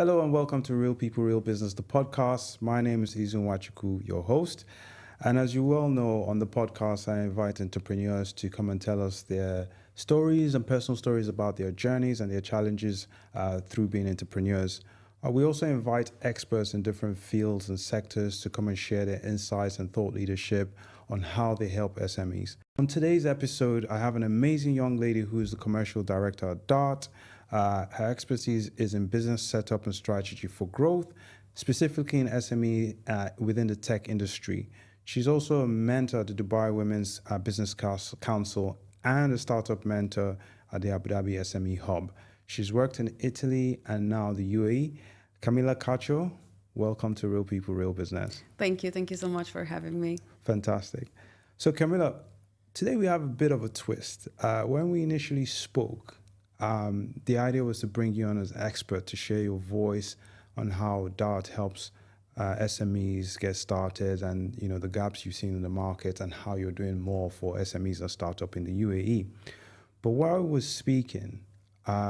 Hello and welcome to Real People, Real Business, the podcast. My name is Izun Wachuku, your host. And as you well know, on the podcast, I invite entrepreneurs to come and tell us their stories and personal stories about their journeys and their challenges through being entrepreneurs. We also invite experts in different fields and sectors to come and share their insights and thought leadership on how they help SMEs. On today's episode, I have an amazing young lady who is the commercial director at DART. Her expertise is in business setup and strategy for growth, specifically in SME within the tech industry. She's also a mentor at the Dubai Women's Business Council and a startup mentor at the Abu Dhabi SME Hub. She's worked in Italy and now the UAE. Camila Cacho, welcome to Real People, Real Business. Thank you. Thank you so much for having me. Fantastic. So Camila, today we have a bit of a twist. When we initially spoke, the idea was to bring you on as an expert to share your voice on how DART helps SMEs get started and the gaps you've seen in the market and how you're doing more for SMEs and startup in the UAE. But while I was speaking,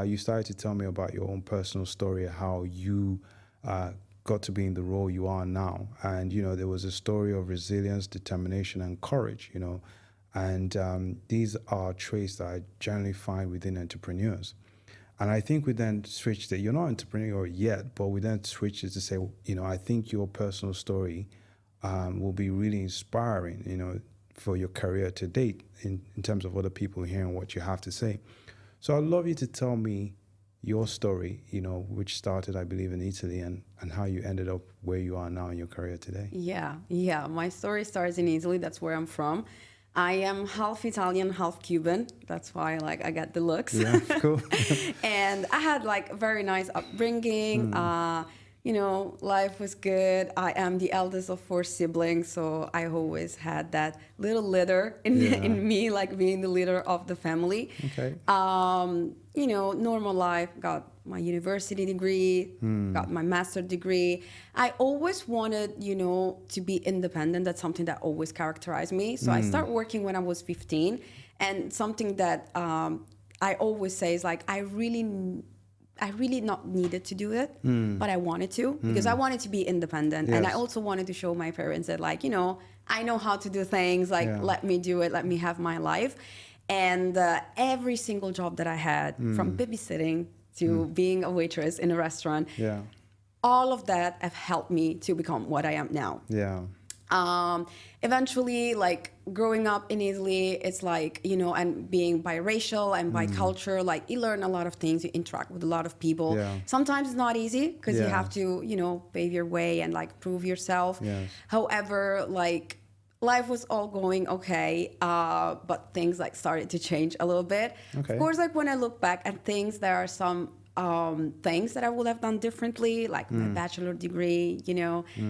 you started to tell me about your own personal story, how you got to be in the role you are now. And, there was a story of resilience, determination, and courage, And these are traits that I generally find within entrepreneurs. And I think we then switched it. You're not entrepreneur yet, but we then switched it to say, I think your personal story will be really inspiring, for your career to date in terms of other people hearing what you have to say. So I'd love you to tell me your story, which started, I believe, in Italy and how you ended up where you are now in your career today. Yeah. My story starts in Italy. That's where I'm from. I am half Italian, half Cuban. That's why I got the looks. Yeah, cool. And I had a very nice upbringing. Life was good. I am the eldest of 4 siblings, so I always had that little leader in me, being the leader of the family. Okay. Normal life, got my university degree, got my master's degree. I always wanted, to be independent. That's something that always characterized me. So I started working when I was 15. And something that I always say is I really not needed to do it, but I wanted to because I wanted to be independent. Yes. And I also wanted to show my parents that I know how to do things, let me do it, let me have my life. And every single job that I had, from babysitting to being a waitress in a restaurant, all of that have helped me to become what I am now. Yeah. Eventually, growing up in Italy, it's and being biracial and bicultural, you learn a lot of things, you interact with a lot of people. Yeah. Sometimes it's not easy because you have to, pave your way and prove yourself. Yes. However, life was all going okay, but things started to change a little bit. Okay. Of course, when I look back at things, there are some things that I would have done differently, my bachelor degree,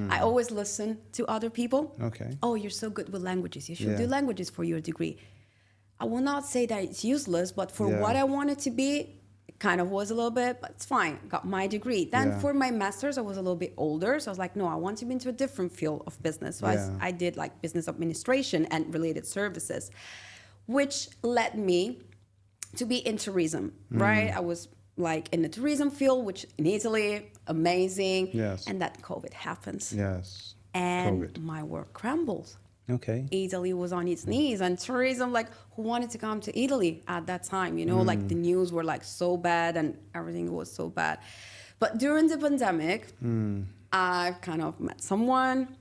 I always listen to other people. Okay. Oh, you're so good with languages. You should do languages for your degree. I will not say that it's useless, but for what I wanted to be, it kind of was a little bit, but it's fine. Got my degree. Then for my master's, I was a little bit older. So I was no, I want to be into a different field of business. So I did business administration and related services, which led me to be in tourism, right? I was in the tourism field, which in Italy, amazing. Yes. And that COVID happens. Yes. And COVID. my work crumbles. Okay. Italy was on its knees, and tourism, who wanted to come to Italy at that time? The news were so bad and everything was so bad. But during the pandemic, I kind of met someone,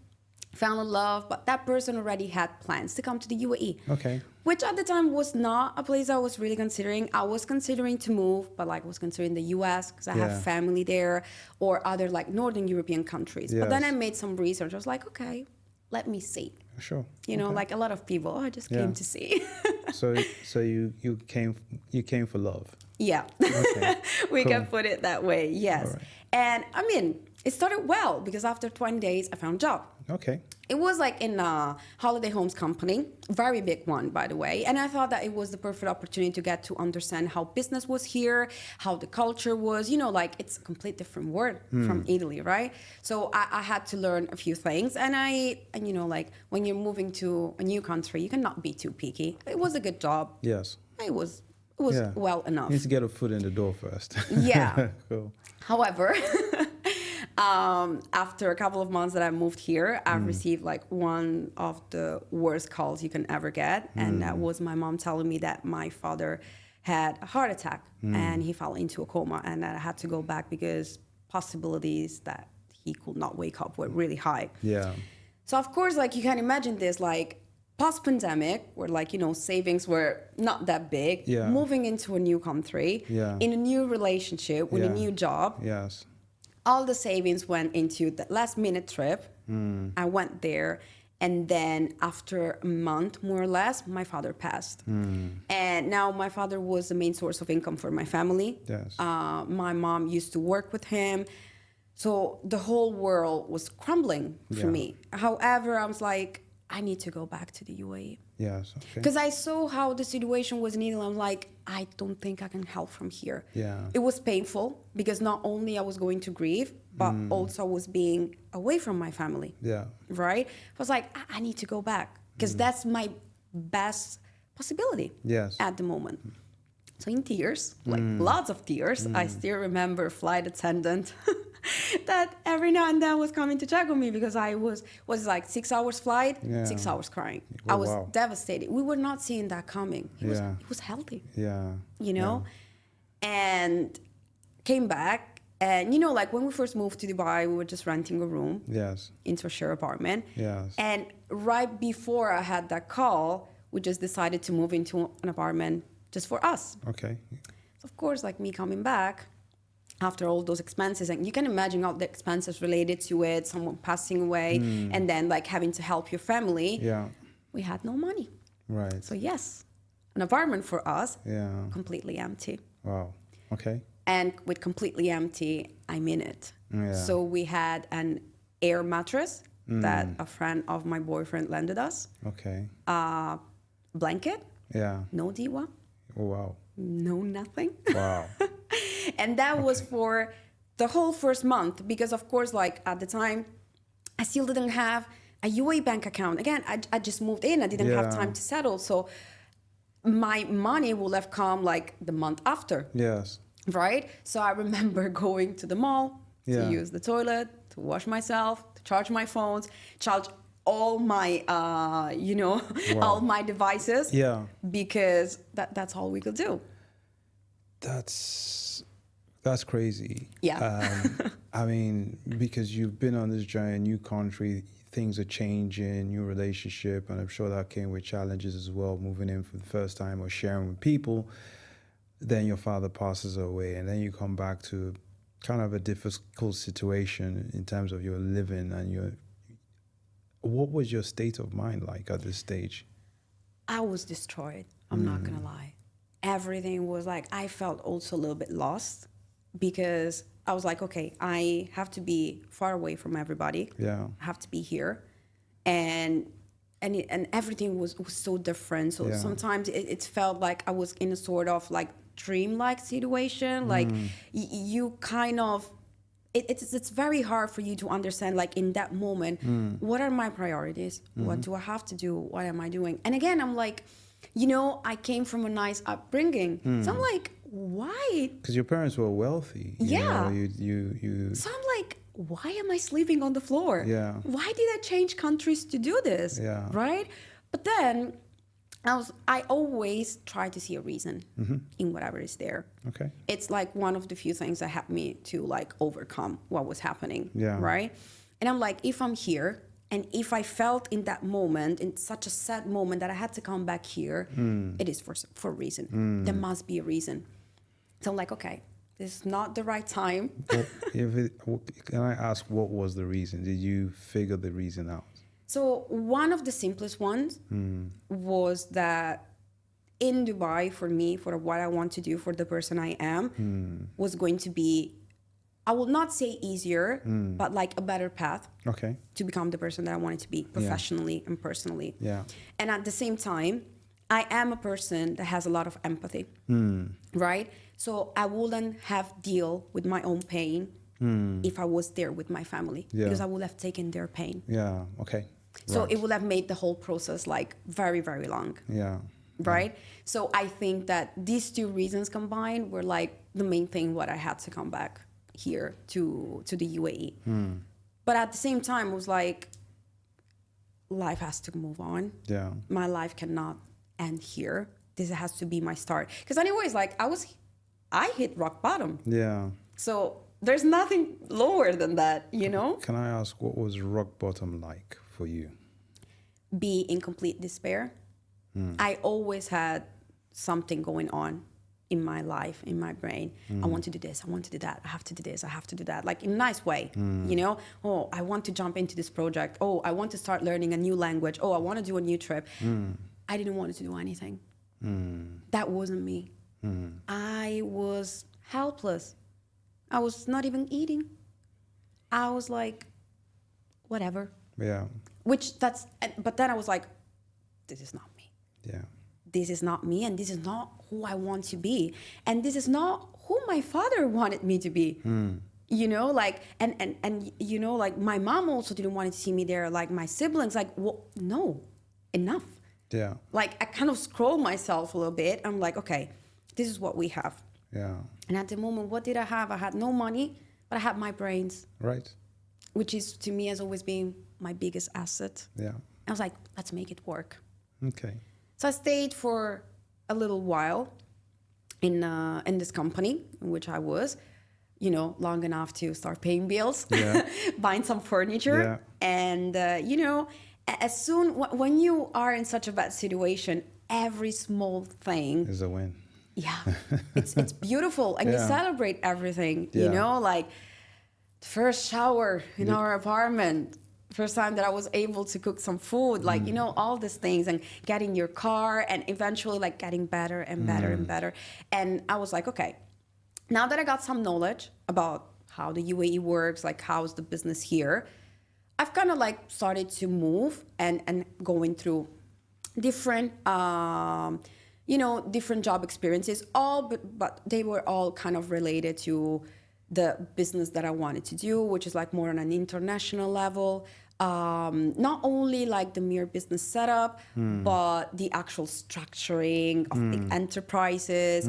fell in love, but that person already had plans to come to the UAE. Okay. Which at the time was not a place I was really considering. I was considering to move, but was considering the US because I have family there, or other Northern European countries. Yes. But then I made some research. I was okay, let me see. Sure. A lot of people, I just came to see. So you came for love. Yeah. Okay. We Cool. can put it that way. Yes. All right. And it started well because after 20 days I found a job. Okay. It was in a holiday homes company, very big one, by the way. And I thought that it was the perfect opportunity to get to understand how business was here, how the culture was, it's a complete different world from Italy, right? So I had to learn a few things. And when you're moving to a new country, you cannot be too picky. It was a good job. Yes. It was well enough. You need to get a foot in the door first. Yeah. Cool. However, After a couple of months that I moved here, I received like one of the worst calls you can ever get. And that was my mom telling me that my father had a heart attack and he fell into a coma, and that I had to go back because possibilities that he could not wake up were really high. Yeah. So of course, like you can imagine this, like post-pandemic, where like, savings were not that big, Yeah. moving into a new country, Yeah. in a new relationship, with a Yeah. new job. Yes. All the savings went into the last minute trip. I went there. And then after a month, more or less, my father passed. And now my father was the main source of income for my family. Yes. My mom used to work with him. So the whole world was crumbling for Yeah. me. However, I was like, I need to go back to the UAE. Yes. Okay. Because I saw how the situation was in Italy. I'm like, I don't think I can help from here. Yeah. It was painful because not only I was going to grieve, but also I was being away from my family. Yeah. Right? I was like, I need to go back because that's my best possibility Yes. at the moment. So in tears, like lots of tears, I still remember a flight attendant that every now and then was coming to check on me because I was like 6 hours flight, Yeah. 6 hours crying. Oh, I was wow. devastated. We were not seeing that coming. He Yeah. was healthy, Yeah. and came back. And, like when we first moved to Dubai, we were just renting a room Yes. into a share apartment. Yes. And right before I had that call, we just decided to move into an apartment just for us. Okay. So of course, like me coming back after all those expenses, and you can imagine all the expenses related to it, someone passing away, and then like having to help your family. Yeah. We had no money. Right. So yes, an apartment for us, Yeah. completely empty. Wow. Okay. And with completely empty, I mean it. Yeah. So we had an air mattress that a friend of my boyfriend lended us, Okay. blanket, Yeah. no diwa, Oh, wow. no nothing. Wow. And that was for the whole first month because, of course, like at the time, I still didn't have a UAE bank account. Again, I just moved in. I didn't have Yeah. time to settle. So my money would have come like the month after, Yes. right? So I remember going to the mall Yeah. to use the toilet, to wash myself, to charge my phones, charge all my, all my devices. Yeah. Because that's all we could do. That's crazy. Yeah. I mean, because you've been on this journey, new country, things are changing, new relationship, and I'm sure that came with challenges as well, moving in for the first time or sharing with people. Then your father passes away, and then you come back to kind of a difficult situation in terms of your living and your. What was your state of mind like at this stage? I was destroyed. I'm not gonna lie. Everything was like, I felt also a little bit lost because I was like, okay, I have to be far away from everybody. Yeah. I have to be here. And everything was so different. So Yeah. sometimes it felt like I was in a sort of like dream-like situation. Like you kind of, it's very hard for you to understand, like in that moment, what are my priorities? What do I have to do? What am I doing? And again, I'm like, I came from a nice upbringing. So I'm like, why? Because your parents were wealthy. Yeah. You. So I'm like, why am I sleeping on the floor? Yeah. Why did I change countries to do this? Yeah. Right? But then I always try to see a reason in whatever is there. Okay. It's like one of the few things that helped me to like overcome what was happening. Yeah. Right? And I'm like, if I'm here and if I felt in that moment, in such a sad moment that I had to come back here, it is for a reason. There must be a reason. So I'm like, okay, this is not the right time. Can I ask what was the reason? Did you figure the reason out? So one of the simplest ones was that in Dubai, for me, for what I want to do, for the person I am, was going to be, I will not say easier, but like a better path Okay. to become the person that I wanted to be professionally and personally. Yeah. And at the same time, I am a person that has a lot of empathy, right? So I wouldn't have deal with my own pain if I was there with my family, because I would have taken their pain. Yeah. Okay. So Right. it would have made the whole process like very, very long, Yeah. right? So I think that these two reasons combined were like the main thing what I had to come back here to the UAE. But at the same time, it was like, life has to move on. Yeah. My life cannot end here. This has to be my start. Because anyways, like I hit rock bottom. Yeah. So there's nothing lower than that, you know? Can I ask, what was rock bottom like for you? Be in complete despair. I always had something going on in my life, in my brain. I want to do this, I want to do that, I have to do this, I have to do that, like in a nice way, you know? Oh, I want to jump into this project. Oh, I want to start learning a new language. Oh, I want to do a new trip. I didn't want to do anything. That wasn't me. I was helpless. I was not even eating. I was like, whatever. Yeah. But then I was like, this is not me. Yeah. This is not me, and this is not who I want to be. And this is not who my father wanted me to be. You know, like, and you know, like my mom also didn't want to see me there. Like my siblings, like, well, no, enough. Yeah. Like I kind of scroll myself a little bit. I'm like, okay, this is what we have. Yeah. And at the moment, what did I have? I had no money, but I had my brains. Right. Which is, to me, has always been my biggest asset. Yeah. I was like, let's make it work. Okay. So I stayed for a little while in this company in which I was, you know, long enough to start paying bills, buying some furniture. Yeah. And, you know, as soon, when you are in such a bad situation, every small thing Is a win. Yeah, it's beautiful, and you celebrate everything. You know, like the first shower in our apartment, first time that I was able to cook some food, like you know, all these things, and getting your car, and eventually like getting better and better and better. And I was like, okay, now that I got some knowledge about how the UAE works, like how's the business here, I've kind of like started to move and going through different. You know, different job experiences, but they were all kind of related to the business that I wanted to do, which is like more on an international level. Not only like the mere business setup, but the actual structuring of big enterprises.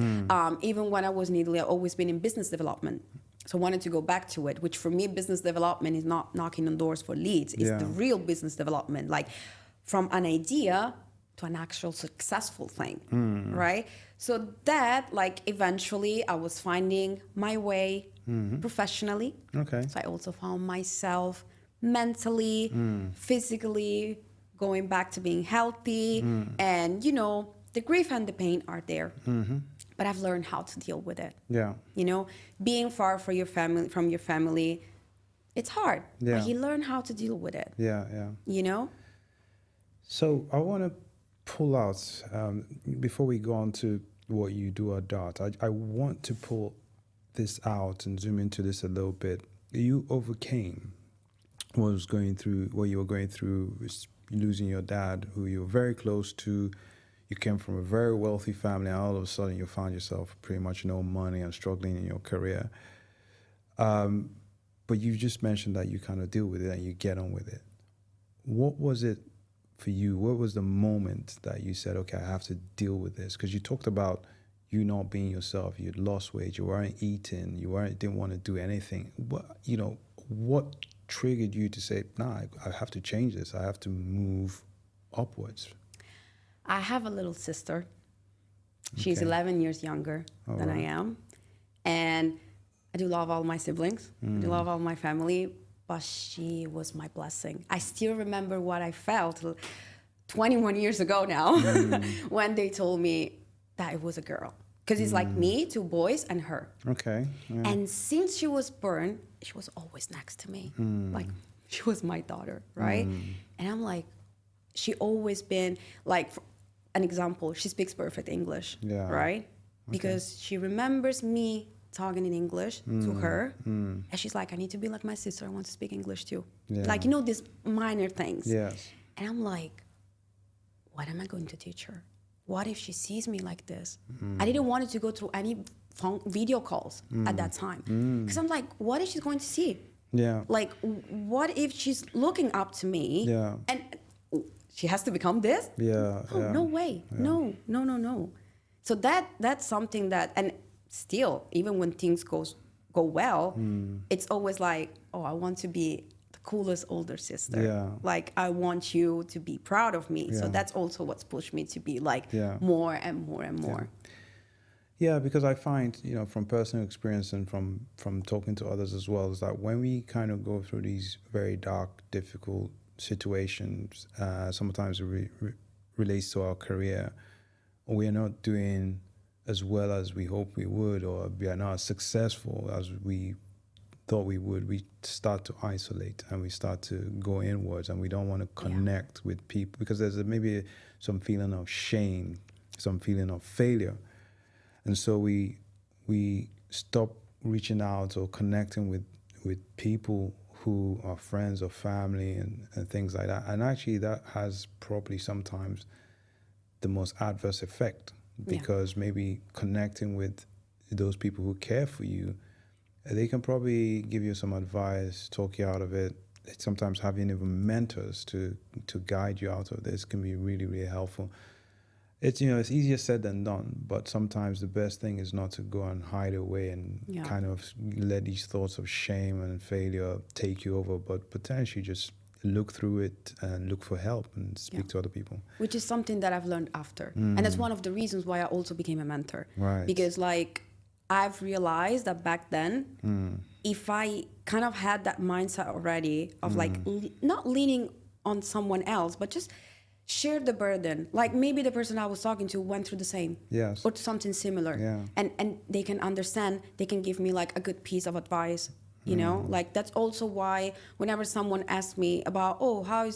Even when I was in Italy, I've always been in business development. So I wanted to go back to it, which for me, business development is not knocking on doors for leads. It's the real business development, like from an idea to an actual successful thing, right? So that, like, eventually I was finding my way professionally. Okay. So I also found myself mentally, physically, going back to being healthy. And, you know, the grief and the pain are there. But I've learned how to deal with it. Yeah. You know, being far from your family, it's hard. Yeah. But you learn how to deal with it. Yeah, yeah. You know? So I want to pull out, before we go on to what you do at DART, I want to pull this out and zoom into this a little bit. You overcame what you were going through, was losing your dad, who you were very close to. You came from a very wealthy family, and all of a sudden you found yourself pretty much no money and struggling in your career. But you just mentioned that you kind of deal with it and you get on with it. What was it for you? What was the moment that you said, okay, I have to deal with this? Because you talked about you not being yourself. You'd lost weight. You weren't eating. Didn't want to do anything. What triggered you to say, nah, I have to change this. I have to move upwards? I have a little sister. She's 11 years younger than I am. And I do love all my siblings. I do love all my family. But she was my blessing. I still remember what I felt 21 years ago now when they told me that it was a girl. Because it's like me, 2 boys, and her. Okay. Yeah. And since she was born, she was always next to me. Like, she was my daughter, right? And I'm like, she always been, like, for an example, she speaks perfect English, right? Because she remembers me talking in English to her, and she's like, I need to be like my sister. I want to speak English too. Yeah. Like, you know, these minor things. Yes. And I'm like, what am I going to teach her? What if she sees me like this? I didn't want to go through any video calls at that time. Because I'm like, what is she going to see? Yeah. Like, what if she's looking up to me and she has to become this? No way. Yeah. No. So that's something that, and still, even when things goes go well, it's always like, oh, I want to be the coolest older sister. Yeah. Like, I want you to be proud of me. So Yeah. that's also what's pushed me to be like Yeah. more and more and more. Yeah, because I find, from personal experience and from talking to others as well, is that when we kind of go through these very dark, difficult situations, sometimes it relates to our career, we are not doing as well as we hope we would, or we are not as successful as we thought we would, we start to isolate and we start to go inwards, and we don't want to connect with people because there's maybe some feeling of shame, some feeling of failure. And so we stop reaching out or connecting with people who are friends or family and things like that. And actually that has probably sometimes the most adverse effect, because maybe connecting with those people who care for you, they can probably give you some advice, talk you out of it. Sometimes having even mentors to guide you out of this can be really, really helpful. It's it's easier said than done, but sometimes the best thing is not to go and hide away and kind of let these thoughts of shame and failure take you over, but potentially just look through it and look for help and speak to other people. Which is something that I've learned after. And that's one of the reasons why I also became a mentor. Right. Because like I've realized that back then, if I kind of had that mindset already of like not leaning on someone else, but just share the burden. Like maybe the person I was talking to went through the same, or something similar, and they can understand. They can give me like a good piece of advice. Like that's also why whenever someone asks me about, oh, how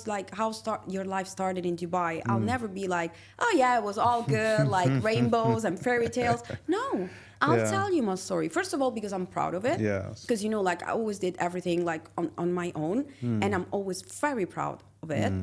your life started in Dubai, I'll never be like, oh yeah, it was all good, like rainbows and fairy tales. No, I'll tell you my story. First of all, because I'm proud of it. Yes. Because like I always did everything like on my own, and I'm always very proud of it.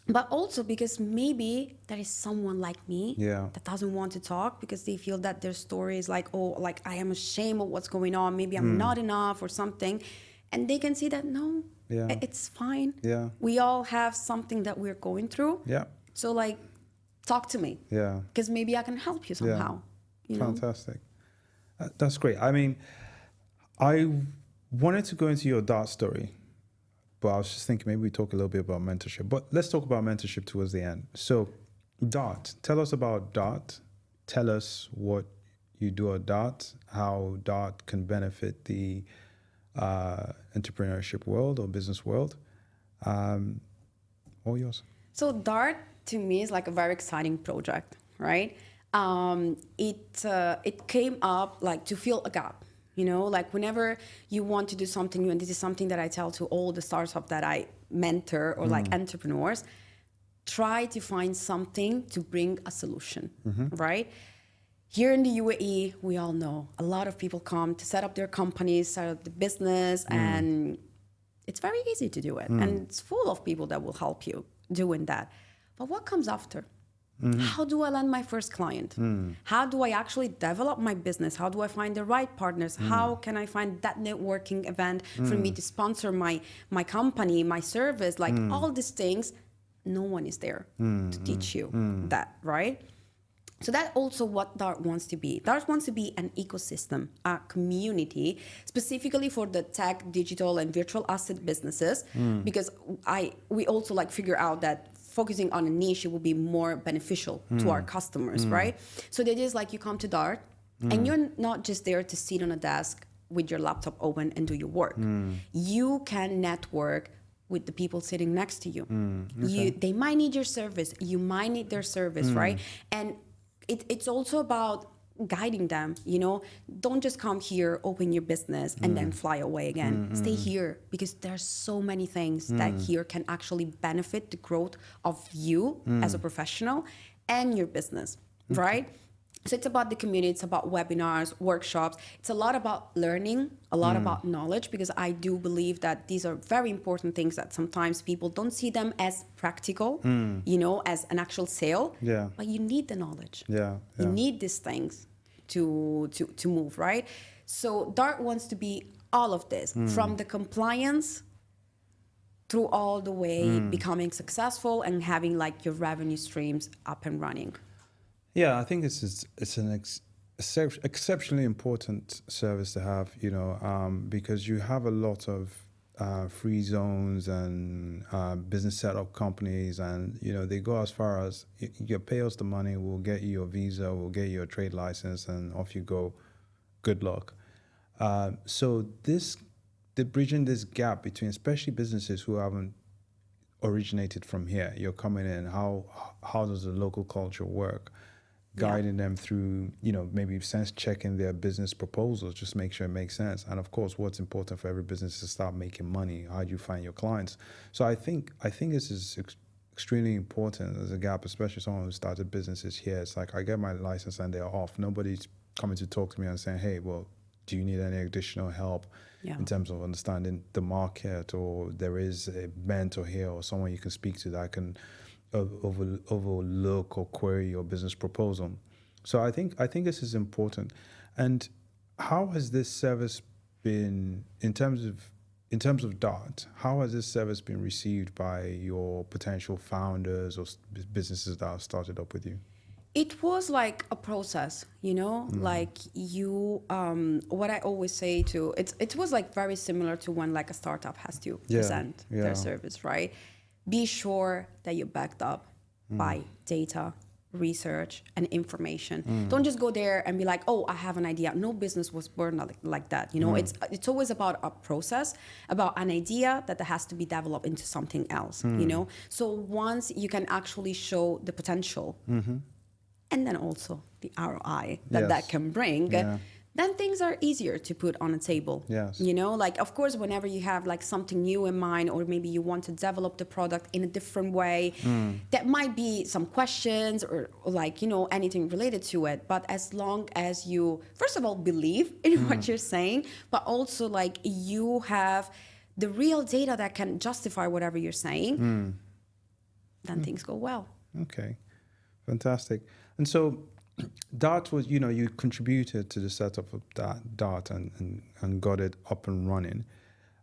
But also because maybe there is someone like me that doesn't want to talk because they feel that their story is like, oh, like I am ashamed of what's going on. Maybe I'm not enough or something. And they can see that, no, it's fine. Yeah. We all have something that we're going through. Yeah. So like, talk to me. Yeah. Because maybe I can help you somehow. Fantastic. That's great. I mean, I wanted to go into your Dart story, but I was just thinking maybe we talk a little bit about mentorship. But let's talk about mentorship towards the end. So, Dart, tell us about Dart. Tell us what you do at Dart, how Dart can benefit the entrepreneurship world or business world. All yours. So Dart to me is like a very exciting project, right? It came up like to fill a gap. Like whenever you want to do something new, and this is something that I tell to all the startups that I mentor or like entrepreneurs, try to find something to bring a solution, right? Here in the UAE, we all know a lot of people come to set up their companies, set up the business, and it's very easy to do it. And it's full of people that will help you doing that. But what comes after? How do I land my first client? How do I actually develop my business? How do I find the right partners? How can I find that networking event for me to sponsor my company, my service? Like all these things, no one is there to teach you that, right? So that's also what Dart wants to be. Dart wants to be an ecosystem, a community, specifically for the tech, digital, and virtual asset businesses, because we also like figure out that focusing on a niche will be more beneficial to our customers, right? So the idea is like you come to Dart and you're not just there to sit on a desk with your laptop open and do your work. You can network with the people sitting next to you. They might need your service. You might need their service, right? And it's also about guiding them, don't just come here, open your business and then fly away again. Stay here because there's so many things that here can actually benefit the growth of you as a professional and your business, right? So it's about the community, it's about webinars, workshops. It's a lot about learning, a lot about knowledge, because I do believe that these are very important things that sometimes people don't see them as practical, as an actual sale. Yeah. But you need the knowledge. Yeah. You need these things to move, right? So Dart wants to be all of this, from the compliance through all the way becoming successful and having like your revenue streams up and running. Yeah, I think it's an exceptionally important service to have, because you have a lot of free zones and business setup companies, and they go as far as you pay us the money, we'll get you your visa, we'll get you a trade license, and off you go. Good luck. So the bridging this gap between, especially businesses who haven't originated from here, you're coming in. How does the local culture work? Guiding them through, maybe sense checking their business proposals, just make sure it makes sense. And of course, what's important for every business is to start making money. How do you find your clients? So I think this is extremely important as a gap, especially someone who started businesses here. It's like I get my license and they're off. Nobody's coming to talk to me and saying, hey, well, do you need any additional help in terms of understanding the market, or there is a mentor here or someone you can speak to that can overlook or query your business proposal. So I think this is important. And how has this service been in terms of DART? How has this service been received by your potential founders or businesses that have started up with you? It was like a process, like you, what I always say to, it was like very similar to when like a startup has to present their service, right? Be sure that you're backed up by data, research, and information. Don't just go there and be like, oh, I have an idea. No business was born like that. It's always about a process, about an idea that has to be developed into something else, So once you can actually show the potential, and then also the ROI that can bring, then things are easier to put on a table. Yes. Like, of course, whenever you have like something new in mind, or maybe you want to develop the product in a different way, that might be some questions or like, anything related to it. But as long as you, first of all, believe in what you're saying, but also like you have the real data that can justify whatever you're saying, then things go well. Okay, fantastic. And so DART was, you contributed to the setup of that DART and got it up and running.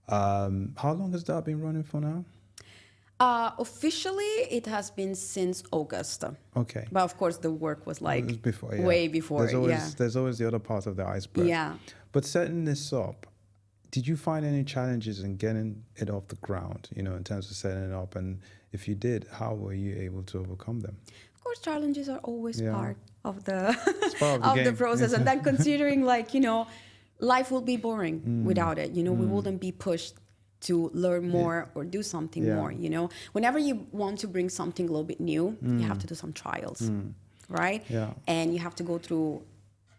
How long has DART been running for now? Officially, it has been since August. Okay. But of course, the work was like way before. There's always the other part of the iceberg. Yeah. But setting this up, did you find any challenges in getting it off the ground, in terms of setting it up? And if you did, how were you able to overcome them? Of course, challenges are always part of the part of the process. And then considering like, life will be boring without it. We wouldn't be pushed to learn more or do something more, Whenever you want to bring something a little bit new, you have to do some trials, right? Yeah. And you have to go through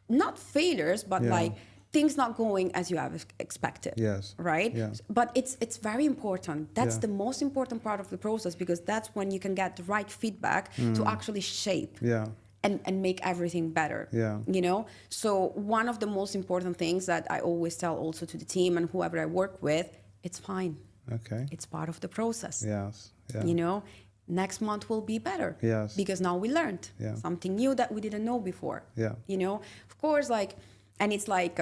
not failures, but like things not going as you have expected. Yes. Right? Yeah. But it's very important. That's the most important part of the process, because that's when you can get the right feedback to actually shape and make everything better. Yeah. So one of the most important things that I always tell also to the team and whoever I work with, it's fine. Okay. It's part of the process. Yes. Yeah. Next month will be better. Yes. Because now we learned something new that we didn't know before. Yeah. Of course, and it's like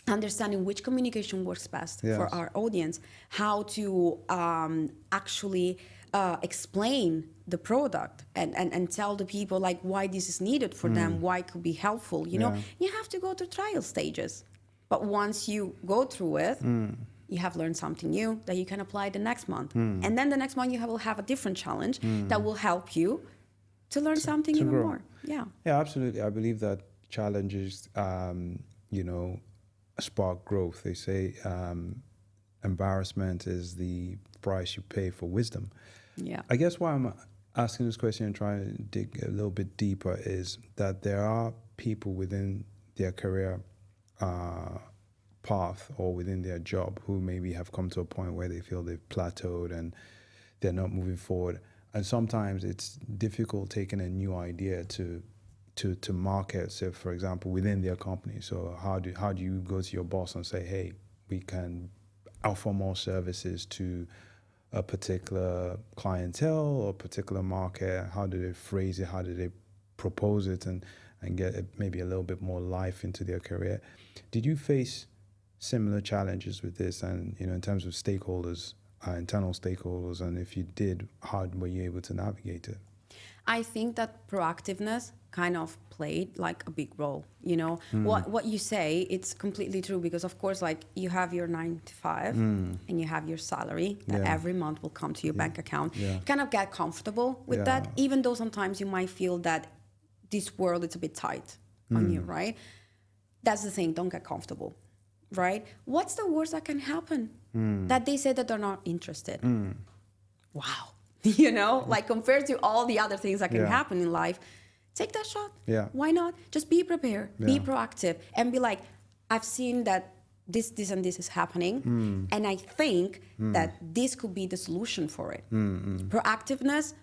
understanding which communication works best for our audience, how to actually explain the product and tell the people like why this is needed for them, why it could be helpful. You have to go through trial stages. But once you go through it, you have learned something new that you can apply the next month. And then the next month you will have a different challenge that will help you to learn something even grow. more. Yeah. Yeah, absolutely. I believe that challenges, spark growth. They say embarrassment is the price you pay for wisdom. Yeah. I guess why I'm asking this question and trying to dig a little bit deeper is that there are people within their career path or within their job who maybe have come to a point where they feel they've plateaued and they're not moving forward. And sometimes it's difficult taking a new idea to market, say, for example, within their company. So how do you go to your boss and say, hey, we can offer more services to a particular clientele or particular market? How do they phrase it? How do they propose it and get maybe a little bit more life into their career? Did you face similar challenges with this, and in terms of stakeholders, internal stakeholders, and if you did, how were you able to navigate it? I think that proactiveness kind of played like a big role. What you say, it's completely true, because of course, like, you have your 9 to 5 and you have your salary that Yeah. every month will come to your bank account. Yeah. Kind of get comfortable with that, Yeah. even though sometimes you might feel that this world is a bit tight on you, right? That's the thing, don't get comfortable, right? What's the worst that can happen? That they say that they're not interested. Wow. Like, compared to all the other things that can Yeah. happen in life, take that shot. Yeah. Why not? Just be prepared, be Yeah. proactive, and be like, I've seen that this, and this is happening, and I think that this could be the solution for it. Proactiveness,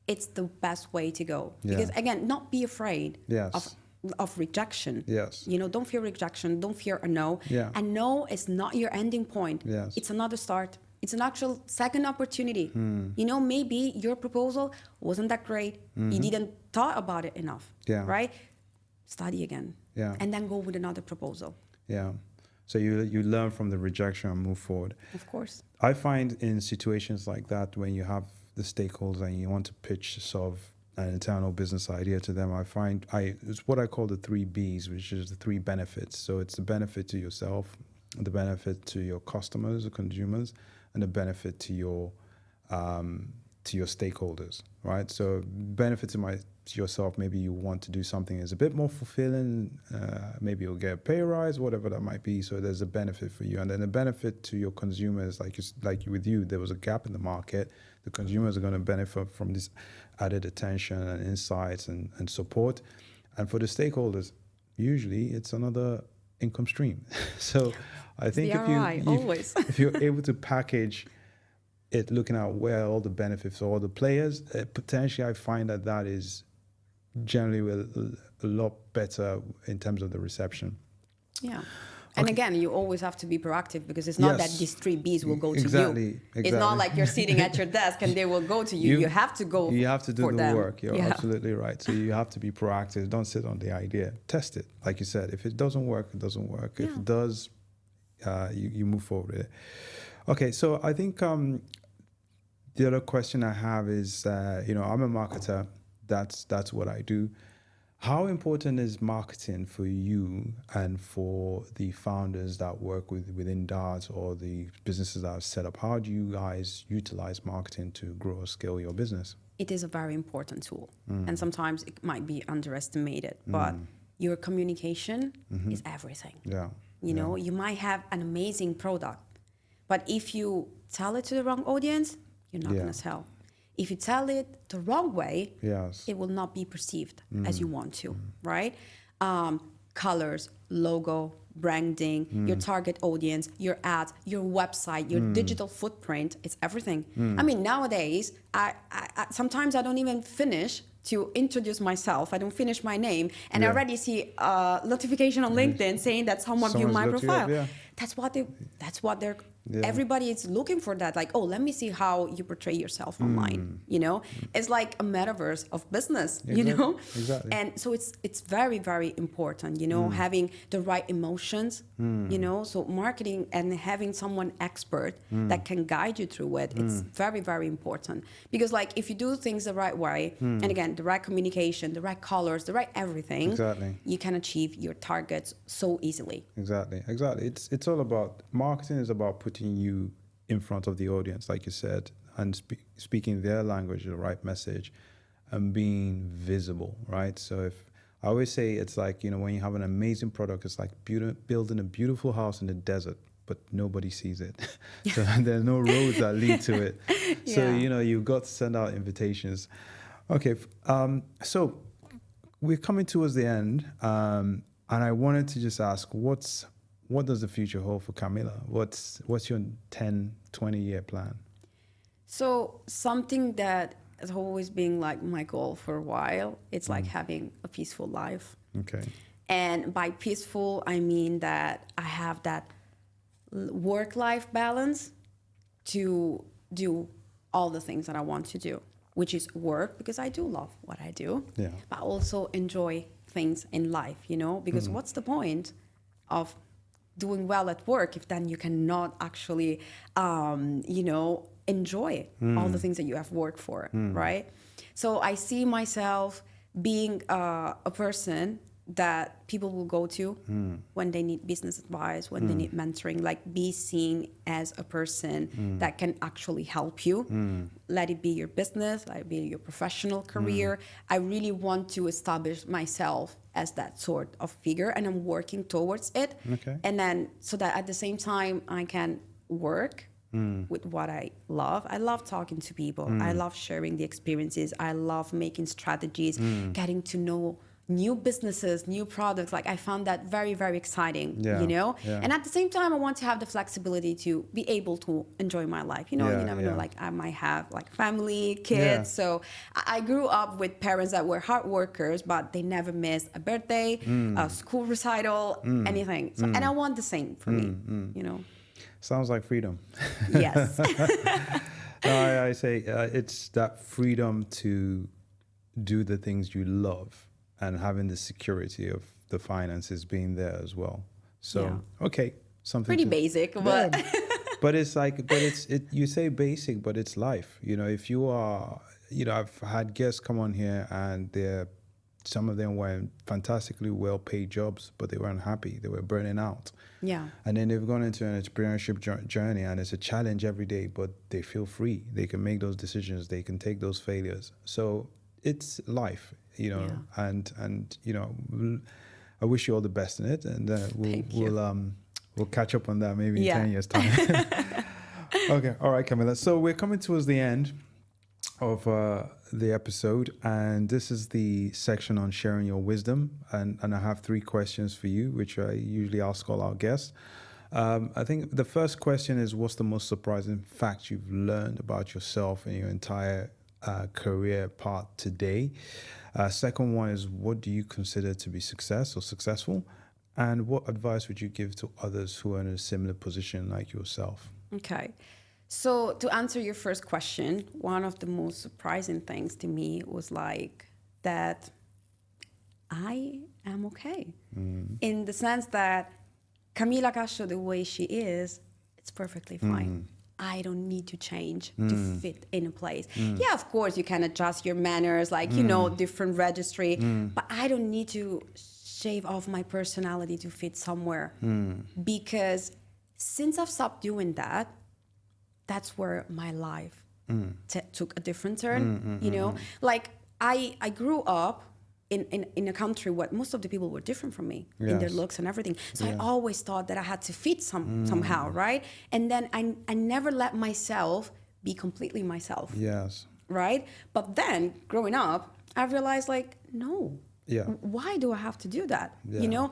it's the best way to go. Because again, not be afraid Yes. of rejection. Yes. Don't fear rejection, don't fear a no. Yeah. A no is not your ending point. Yes. It's another start. It's an actual second opportunity. Maybe your proposal wasn't that great. You didn't thought about it enough. Yeah. Right? Study again. Yeah. And then go with another proposal. Yeah. So you learn from the rejection and move forward. Of course. I find in situations like that, when you have the stakeholders and you want to pitch sort of an internal business idea to them, it's what I call the 3 Bs, which is the 3 benefits. So it's the benefit to yourself, the benefit to your customers, the consumers, and the benefit to your stakeholders, right? So benefit to yourself, maybe you want to do something that's a bit more fulfilling, maybe you'll get a pay rise, whatever that might be. So there's a benefit for you. And then the benefit to your consumers, like with you, there was a gap in the market. The consumers are going to benefit from this added attention and insights and support. And for the stakeholders, usually it's another income stream. So I think the ROI, always. if you're able to package it, looking at where all the benefits for all the players, potentially I find that is generally a lot better in terms of the reception. Yeah. And again, you always have to be proactive, because it's not that these 3 Bs will go to you. It's not like you're sitting at your desk and they will go to you. You have to go. You have to do the them. work. You're absolutely right. So you have to be proactive. Don't sit on the idea. Test it. Like you said, if it doesn't work, it doesn't work. If it does, you move forward with it. Okay, so I think the other question I have is, I'm a marketer. That's what I do. How important is marketing for you and for the founders that work within DARTS or the businesses that are set up? How do you guys utilize marketing to grow or scale your business? It is a very important tool. And sometimes it might be underestimated, but your communication is everything. Yeah. You might have an amazing product, but if you tell it to the wrong audience, you're not going to sell. If you tell it the wrong way, it will not be perceived as you want to, right? Colors, logo, branding, your target audience, your ads, your website, your digital footprint, it's everything. I mean, nowadays, I sometimes I don't even finish to introduce myself. I don't finish my name, and I already see a notification on LinkedIn saying that someone viewed my profile. That's what they're everybody is looking for, that, like, oh, let me see how you portray yourself online. It's like a metaverse of business. Exactly. And so it's very, very important, having the right emotions. So marketing and having someone expert that can guide you through it, it's very, very important, because, like, if you do things the right way, and again, the right communication, the right colors, the right everything, you can achieve your targets so easily. Exactly. It's all about marketing. Is about putting you in front of the audience, like you said, and speaking their language, the right message, and being visible, right? So if I always say, it's like, when you have an amazing product, it's like building a beautiful house in the desert, but nobody sees it. So there's no roads that lead to it. So you've got to send out invitations. Okay, so we're coming towards the end, and I wanted to just ask, what does the future hold for Camila? What's your 10, 20-year plan? So something that has always been like my goal for a while, it's like having a peaceful life. Okay. And by peaceful, I mean that I have that work-life balance to do all the things that I want to do, which is work, because I do love what I do, but also enjoy things in life, because what's the point of doing well at work if then you cannot actually enjoy all the things that you have worked for, right? So I see myself being a person that people will go to when they need business advice, when they need mentoring, like be seen as a person that can actually help you. Let it be your business, let it be your professional career. I really want to establish myself as that sort of figure, and I'm working towards it. Okay. And then so that at the same time I can work with what I love. I love talking to people. I love sharing the experiences. I love making strategies, getting to know new businesses, new products. Like I found that very, very exciting, you know? Yeah. And at the same time, I want to have the flexibility to be able to enjoy my life. You know, Yeah, you never yeah. know, like I might have like family, kids. Yeah. So I grew up with parents that were hard workers, but they never missed a birthday, a school recital, anything. So, and I want the same for me, you know? Sounds like freedom. Yes. No, I say it's that freedom to do the things you love and having the security of the finances being there as well. So, okay, something Pretty to, basic, but but it's like, but you say basic, but it's life. You know, if you are, you know, I've had guests come on here and some of them were in fantastically well-paid jobs, but they weren't happy. They were burning out. yeah. And then they've gone into an entrepreneurship journey, and it's a challenge every day, but they feel free. They can make those decisions. They can take those failures. So it's life, you know, and you know, I wish you all the best in it, and we'll catch up on that maybe in 10 years time. Okay. All right, Camila. So we're coming towards the end of the episode, and this is the section on sharing your wisdom, and I have 3 questions for you, which I usually ask all our guests. I think the first question is, what's the most surprising fact you've learned about yourself in your entire career path today? Second one is, what do you consider to be success or successful, and what advice would you give to others who are in a similar position like yourself? Okay. So to answer your first question, one of the most surprising things to me was like that I am okay. In the sense that Camila Castro, the way she is, it's perfectly fine. I don't need to change to fit in a place. Yeah, of course, you can adjust your manners, like, you know, different registry, but I don't need to shave off my personality to fit somewhere. Because since I've stopped doing that, that's where my life took a different turn, you know? Like, I grew up in a country where most of the people were different from me in their looks and everything. So I always thought that I had to fit somehow, right? And then I never let myself be completely myself. Yes. Right? But then, growing up, I realized, like, no. Yeah. Why do I have to do that? Yeah. You know,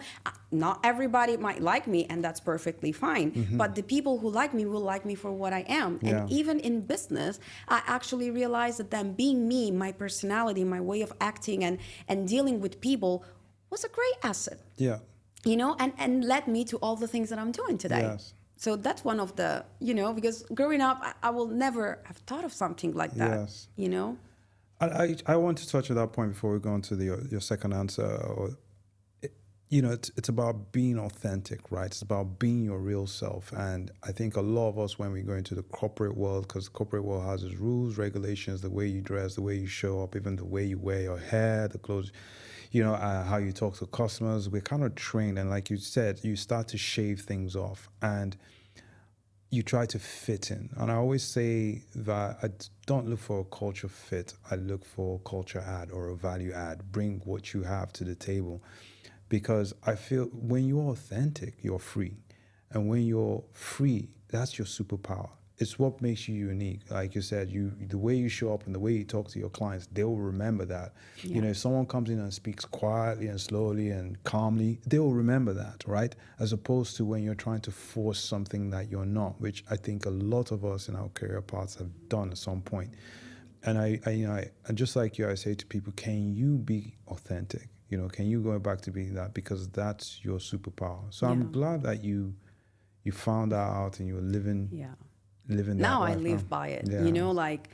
not everybody might like me, and that's perfectly fine. But the people who like me will like me for what I am. Yeah. And even in business, I actually realized that then being me, my personality, my way of acting and dealing with people was a great asset. Yeah. You know, and led me to all the things that I'm doing today. Yes. So that's one of the, you know, because growing up, I will never have thought of something like that. Yes. You know? I want to touch on that point before we go on to your second answer. You know, it's about being authentic, right? It's about being your real self. And I think a lot of us, when we go into the corporate world, because the corporate world has its rules, regulations, the way you dress, the way you show up, even the way you wear your hair, the clothes, you know, how you talk to customers. We're kind of trained. And like you said, you start to shave things off. And you try to fit in. And I always say that I don't look for a culture fit. I look for a culture add or a value add. Bring what you have to the table. Because I feel when you're authentic, you're free. And when you're free, that's your superpower. It's what makes you unique. Like you said, the way you show up and the way you talk to your clients, they'll remember that. Yeah. You know, if someone comes in and speaks quietly and slowly and calmly, they'll remember that, right? As opposed to when you're trying to force something that you're not, which I think a lot of us in our career paths have done at some point. And and just like you, I say to people, can you be authentic? You know, can you go back to being that? Because that's your superpower. So I'm glad that you found that out and you're living that Now I life live now. by it. Yeah. You know, like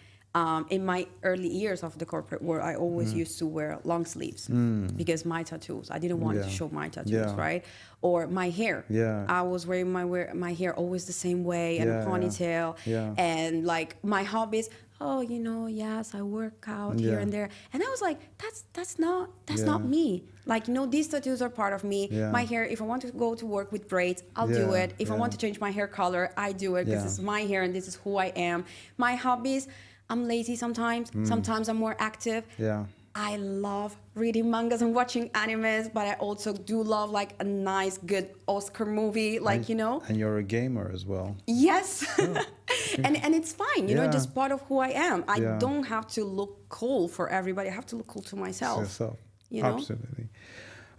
In my early years of the corporate world, I always used to wear long sleeves because my tattoos. I didn't want to show my tattoos, right? Or my hair. Yeah. I was wearing my hair always the same way and a ponytail. Yeah. And like my hobbies. Oh, yes, I work out here and there. And I was like, that's not me. Like, these tattoos are part of me. Yeah. My hair, if I want to go to work with braids, I'll do it. If I want to change my hair color, I do it because it's my hair and this is who I am. My hobbies, I'm lazy sometimes. Sometimes I'm more active. Yeah. I love reading mangas and watching animes, but I also do love like a nice, good Oscar movie, like, And you're a gamer as well. Yes. and it's fine, just part of who I am. I don't have to look cool for everybody. I have to look cool to myself. Absolutely.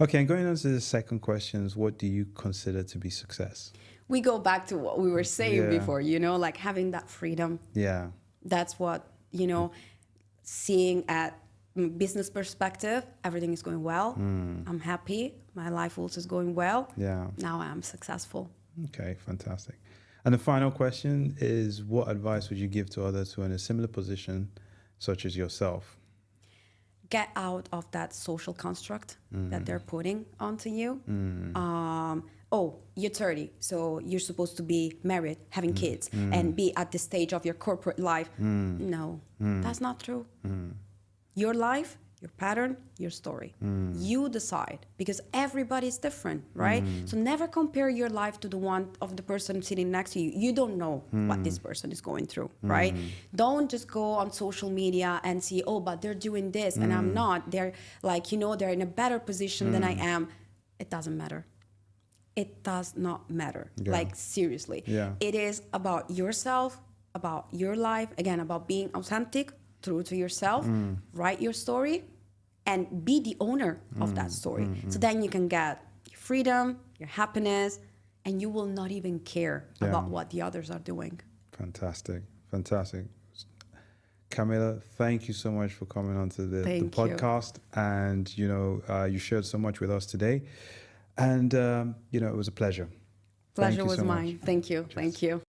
Okay, and going on to the second question is, what do you consider to be success? We go back to what we were saying before, like having that freedom. Yeah. That's what, seeing at business perspective, everything is going well. I'm happy. My life also is going well. Yeah. Now I'm successful. Okay, fantastic. And the final question is, what advice would you give to others who are in a similar position, such as yourself? Get out of that social construct that they're putting onto you. You're 30, so you're supposed to be married, having kids, and be at the stage of your corporate life. No, that's not true. Your life, your pattern, your story. You decide, because everybody's different, right? So never compare your life to the one of the person sitting next to you. You don't know what this person is going through, right? Don't just go on social media and see, but they're doing this and I'm not. They're like, they're in a better position than I am. It doesn't matter. It does not matter. Yeah. Like, seriously. Yeah. It is about yourself, about your life, again, about being authentic, true to yourself, write your story, and be the owner of that story. So then you can get your freedom, your happiness, and you will not even care about what the others are doing. Fantastic. Camila, thank you so much for coming on to the podcast. And, you shared so much with us today. And, it was a pleasure. Pleasure was mine. Thank you. Cheers. Thank you.